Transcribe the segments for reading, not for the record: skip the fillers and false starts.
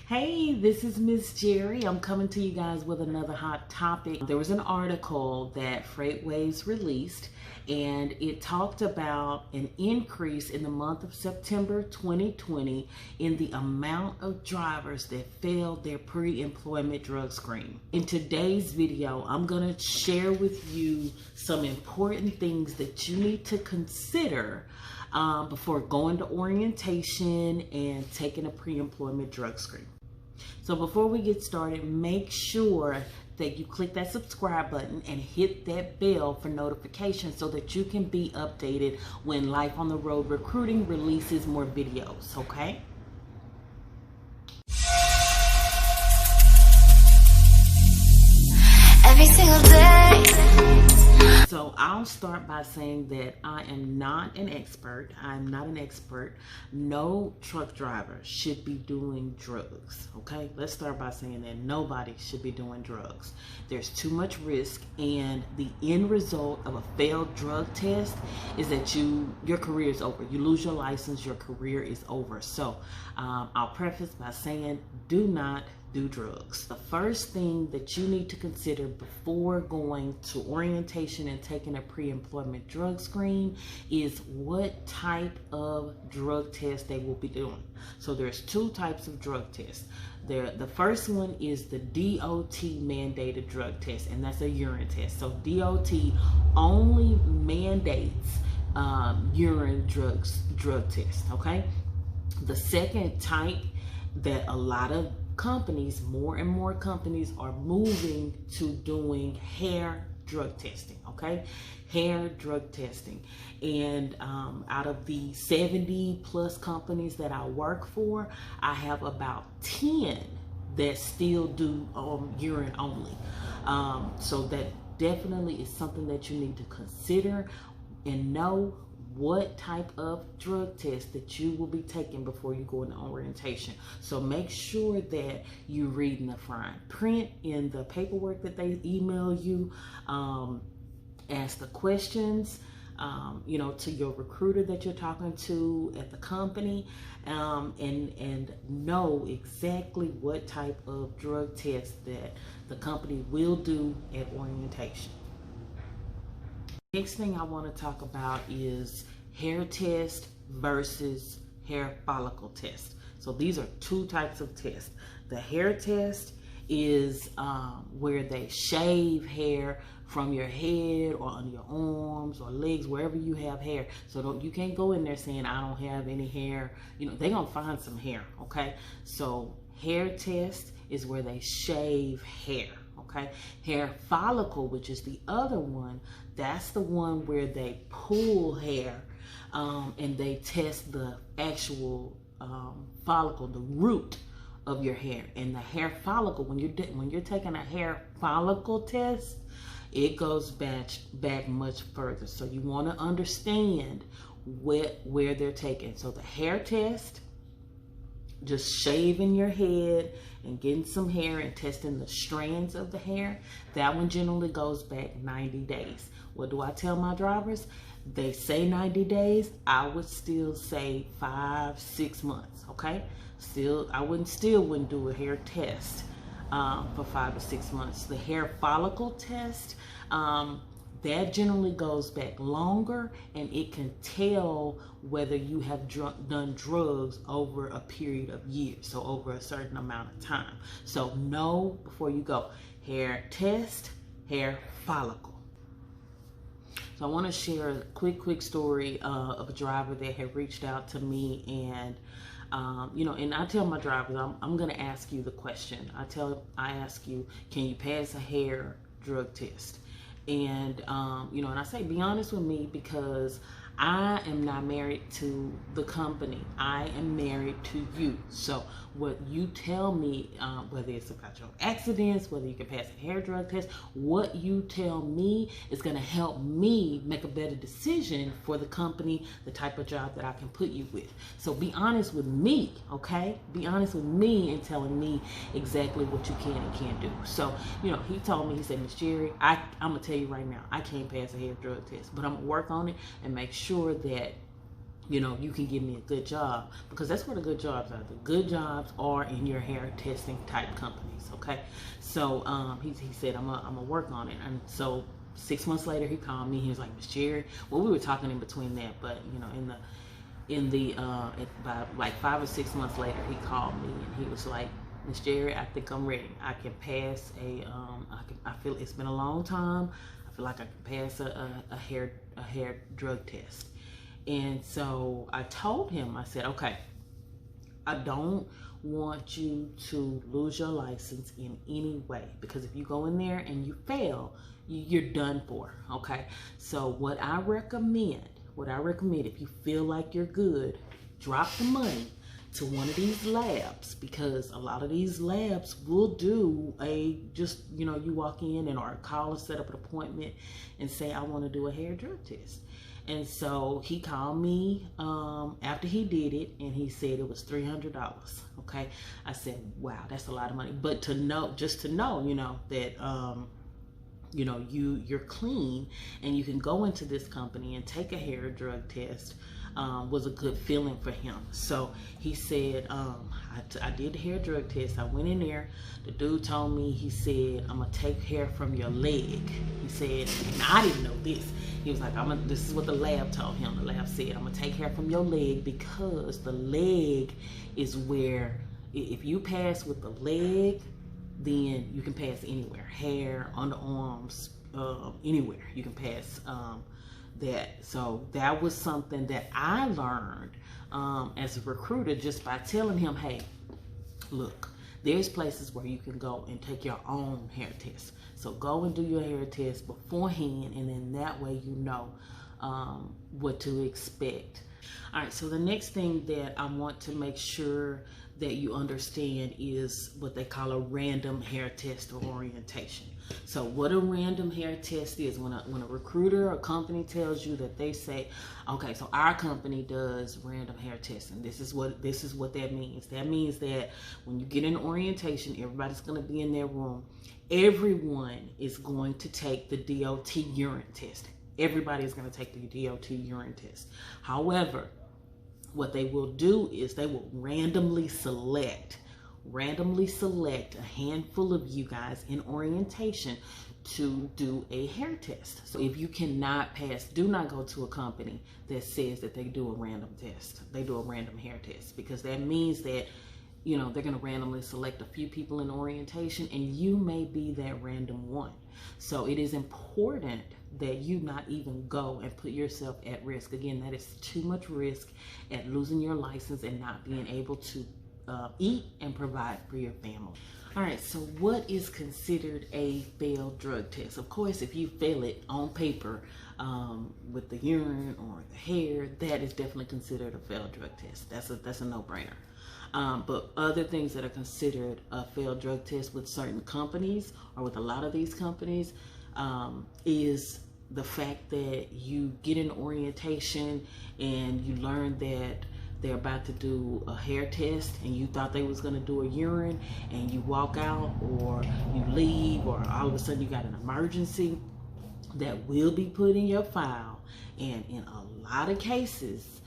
Hey, this is Miss Jerry. I'm coming to you guys with another hot topic. There was an article that Freightwaves released, and it talked about an increase in the month of September 2020 in the amount of drivers that failed their pre-employment drug screen. In today's video, I'm going to share with you some important things that you need to consider before going to orientation and taking a pre-employment drug screen. So before we get started, make sure that you click that subscribe button and hit that bell for notifications so that you can be updated when Life on the Road Recruiting releases more videos, okay? Every single day. So I'll start by saying that I am not an expert. I'm not an expert. No truck driver should be doing drugs, okay? Let's start by saying that nobody should be doing drugs. There's too much risk, and the end result of a failed drug test is that your career is over. You lose your license, your career is over. So I'll preface by saying do not do drugs. The first thing that you need to consider before going to orientation and taking a pre-employment drug screen is what type of drug test they will be doing. So there's two types of drug tests. The first one is the DOT mandated drug test, and that's a urine test. So DOT only mandates urine drug test, okay? The second type that a lot of companies, more and more companies are moving to doing hair drug testing, okay? Hair drug testing. And out of the 70 plus companies that I work for, I have about 10 that still do urine only. So that definitely is something that you need to consider and know what type of drug test that you will be taking before you go into orientation. So make sure that you're reading the fine print in the paperwork that they email you. Ask the questions, to your recruiter that you're talking to at the company, and know exactly what type of drug test that the company will do at orientation. Next thing I want to talk about is hair test versus hair follicle test. So these are two types of tests. The hair test is where they shave hair from your head or on your arms or legs, wherever you have hair. So you can't go in there saying, I don't have any hair. They're going to find some hair, okay? So hair test is where they shave hair. Okay, hair follicle, which is the other one, that's the one where they pull hair and they test the actual follicle, the root of your hair. And the hair follicle, when you're taking a hair follicle test, it goes back much further. So you want to understand where they're taking. So the hair test, just shaving your head and getting some hair and testing the strands of the hair, that one generally goes back 90 days. What do I tell my drivers? They say 90 days. I would still say 5-6 months, okay? I wouldn't do a hair test for 5 to 6 months. The hair follicle test, that generally goes back longer, and it can tell whether you have done drugs over a period of years, so over a certain amount of time. So know before you go. Hair test, hair follicle. So I want to share a quick story of a driver that had reached out to me, and and I tell my drivers, I'm going to ask you the question. I ask you, can you pass a hair drug test? And and I say, be honest with me, because I am not married to the company. I am married to you. So what you tell me, whether it's about your accidents, whether you can pass a hair drug test, what you tell me is going to help me make a better decision for the company, the type of job that I can put you with. So be honest with me, okay? Be honest with me and telling me exactly what you can and can't do. So, he told me, he said, Miss Jerry, I'm going to tell you right now, I can't pass a hair drug test, but I'm going to work on it and make sure that you know, you can give me a good job, because that's where the good jobs are. The good jobs are in your hair testing type companies. Okay, so he said I'm gonna work on it. And so 6 months later he called me. He was like, Miss Jerry, well, we were talking in between that, but you know, by like 5 or 6 months later he called me and he was like, Miss Jerry, I think I'm ready. I can pass I feel it's been a long time. I feel like I can pass a hair drug test. And so I told him, I said, okay, I don't want you to lose your license in any way, because if you go in there and you fail, you're done for. Okay, so what I recommend, if you feel like you're good, drop the money to one of these labs, because a lot of these labs will do you walk in and or call or set up an appointment and say, I want to do a hair drug test. And so he called me after he did it, and he said it was $300. Okay, I said, wow, that's a lot of money. But just to know, you know, that you're clean and you can go into this company and take a hair drug test, was a good feeling for him. So he said, I did the hair drug test. I went in there. The dude told me, he said, I'm gonna take hair from your leg. He said, and I didn't know this. He was like, this is what the lab told him. The lab said, I'm gonna take hair from your leg, because the leg is where, if you pass with the leg, then you can pass anywhere. Hair, underarms, anywhere you can pass that. So that was something that I learned as a recruiter, just by telling him, hey, look, there's places where you can go and take your own hair test. So go and do your hair test beforehand, and then that way you know what to expect. All right, so the next thing that I want to make sure that you understand is what they call a random hair test or orientation. So what a random hair test is, when a recruiter or company tells you that, they say, okay, so our company does random hair testing. This is what that means. That means that when you get an orientation, everybody's going to be in their room. Everyone is going to take the DOT urine test. Everybody is going to take the DOT urine test. However, what they will do is they will randomly select a handful of you guys in orientation to do a hair test. So if you cannot pass, do not go to a company that says that they do a random test. They do a random hair test, because that means that, you know, they're going to randomly select a few people in orientation, and you may be that random one. So it is important that you not even go and put yourself at risk. Again, that is too much risk at losing your license and not being able to eat and provide for your family. All right, so what is considered a failed drug test? Of course, if you fail it on paper with the urine or the hair, that is definitely considered a failed drug test. That's a no-brainer. But other things that are considered a failed drug test with certain companies, or with a lot of these companies, is the fact that you get an orientation and you learn that they're about to do a hair test, and you thought they was going to do a urine, and you walk out or you leave, or all of a sudden you got an emergency. That will be put in your file. And in a lot of cases,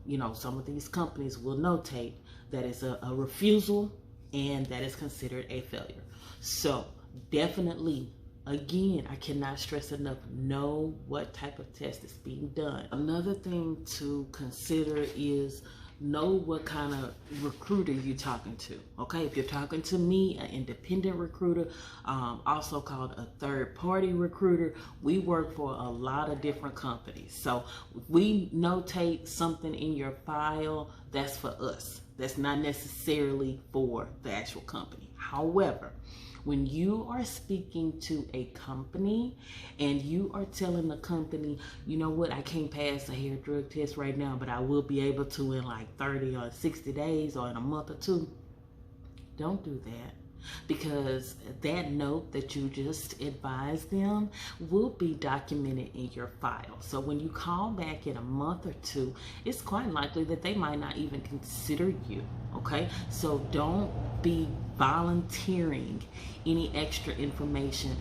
you know, some of these companies will notate that it's a refusal, and that is considered a failure. So definitely, again, I cannot stress enough, know what type of test is being done. Another thing to consider is know what kind of recruiter you're talking to. Okay, if you're talking to me, an independent recruiter, also called a third-party recruiter, we work for a lot of different companies. So if we notate something in your file, that's for us. That's not necessarily for the actual company. However, when you are speaking to a company and you are telling the company, you know what, I can't pass a hair drug test right now, but I will be able to in like 30 or 60 days or in a month or two, don't do that. Because that note that you just advised them will be documented in your file. So when you call back in a month or two, it's quite likely that they might not even consider you. Okay, so don't be volunteering any extra information.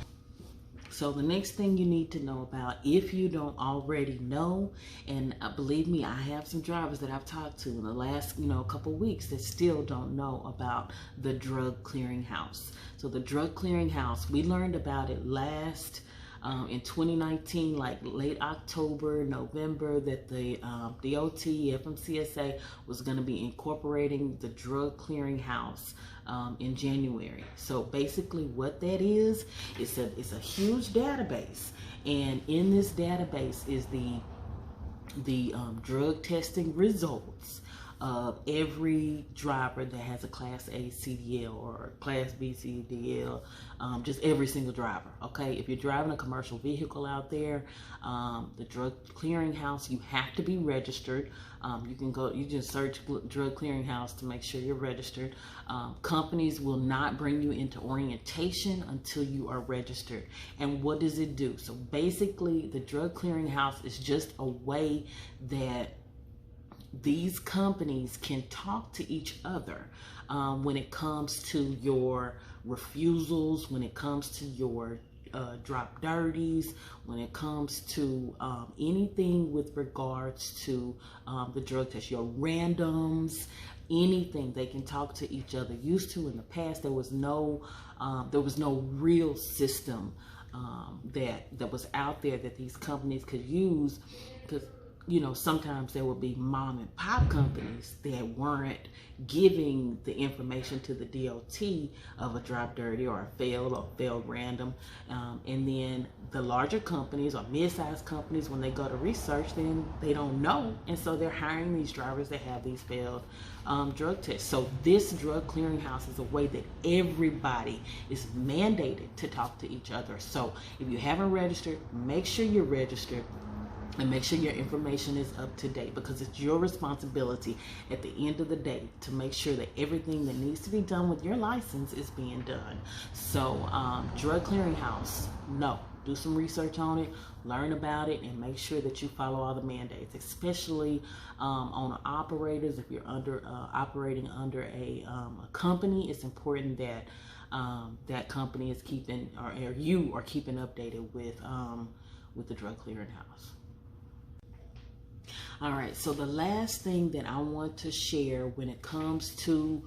So the next thing you need to know about, if you don't already know, and believe me, I have some drivers that I've talked to in the last, couple weeks that still don't know about the drug clearinghouse. So the drug clearinghouse, we learned about it last in 2019, like late October, November, that the DOT, FMCSA was going to be incorporating the drug clearinghouse in January. So basically what that is, it's a huge database, and in this database is the drug testing results of every driver that has a Class A CDL or Class B CDL, just every single driver. Okay, if you're driving a commercial vehicle out there, the drug clearinghouse, you have to be registered. You just search drug clearinghouse to make sure you're registered. Companies will not bring you into orientation until you are registered. And what does it do? So basically, the drug clearinghouse is just a way that these companies can talk to each other when it comes to your refusals, when it comes to your drop dirties, when it comes to anything with regards to the drug test, your randoms, anything. They can talk to each other. Used to, in the past, there was no real system that was out there that these companies could use, because sometimes there would be mom and pop companies that weren't giving the information to the DOT of a drop dirty or a failed random. And then the larger companies or mid-sized companies, when they go to research, then they don't know. And so they're hiring these drivers that have these failed drug tests. So this drug clearinghouse is a way that everybody is mandated to talk to each other. So if you haven't registered, make sure you're registered. And make sure your information is up to date, because it's your responsibility at the end of the day to make sure that everything that needs to be done with your license is being done. So drug clearinghouse, do some research on it, learn about it, and make sure that you follow all the mandates, especially on operators. If you're operating under a company, it's important that that company is keeping, or you are keeping updated with the drug clearinghouse. All right, so the last thing that I want to share when it comes to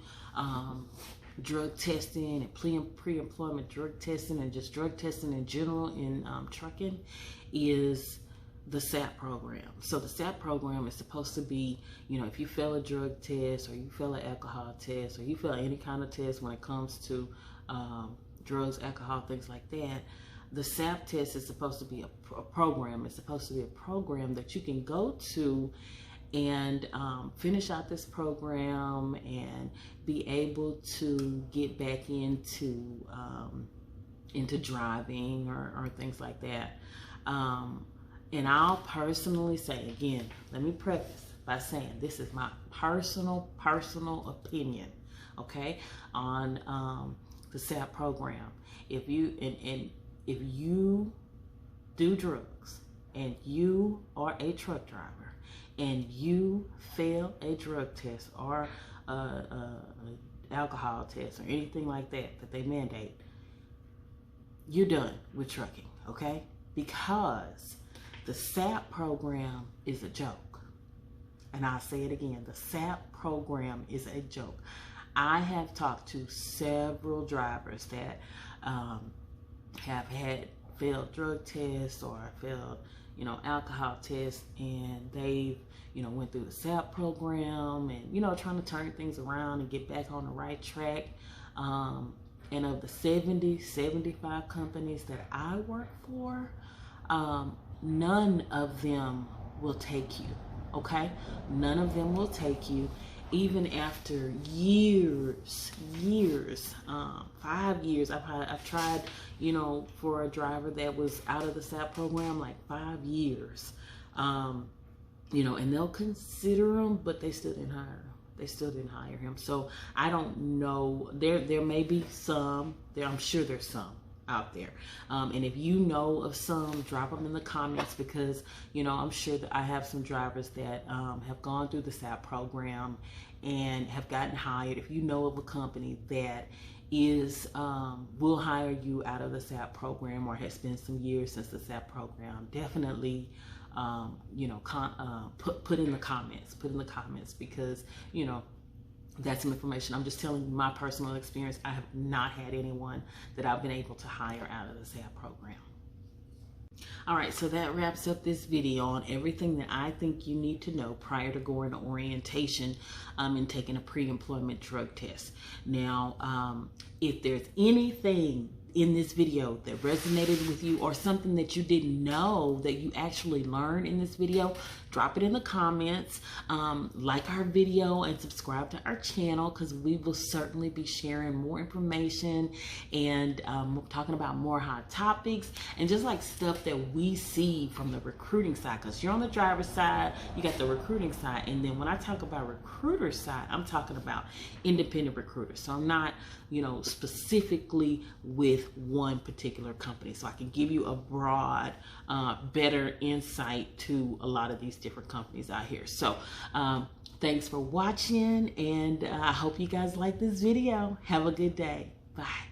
drug testing and pre-employment drug testing and just drug testing in general in trucking is the SAP program. So the SAP program is supposed to be, if you fail a drug test or you fail an alcohol test or you fail any kind of test when it comes to drugs, alcohol, things like that, the SAP test is supposed to be a program. It's supposed to be a program that you can go to and finish out this program and be able to get back into driving or things like that. And I'll personally say, again, let me preface by saying this is my personal opinion, okay, on the SAP program. If you do drugs and you are a truck driver and you fail a drug test or alcohol test or anything like that they mandate, you're done with trucking, okay? Because the SAP program is a joke. And I'll say it again, the SAP program is a joke. I have talked to several drivers that have had failed drug tests or failed, alcohol tests, and they've, went through the SAP program and, trying to turn things around and get back on the right track. And of the 75 companies that I work for, none of them will take you, okay? None of them will take you. Even after years, 5 years, I've tried, for a driver that was out of the SAP program, like 5 years, and they'll consider him, but they still didn't hire him. They still didn't hire him. So I don't know. There may be some. I'm sure there's some. out there. And if you know of some, drop them in the comments, because I'm sure that I have some drivers that have gone through the SAP program and have gotten hired. If you know of a company that will hire you out of the SAP program, or has been some years since the SAP program, definitely put in the comments, because that's some information. I'm just telling you my personal experience. I have not had anyone that I've been able to hire out of the SAP program. All right, so that wraps up this video on everything that I think you need to know prior to going to orientation and taking a pre-employment drug test. Now, if there's anything in this video that resonated with you, or something that you didn't know that you actually learned in this video, drop it in the comments. Like our video and subscribe to our channel, because we will certainly be sharing more information and talking about more hot topics and just like stuff that we see from the recruiting side, because you're on the driver's side, you got the recruiting side, and then when I talk about recruiter side, I'm talking about independent recruiters. So I'm not specifically with one particular company, so I can give you a broad, better insight to a lot of these different companies out here. So thanks for watching, and I hope you guys like this video. Have a good day. Bye.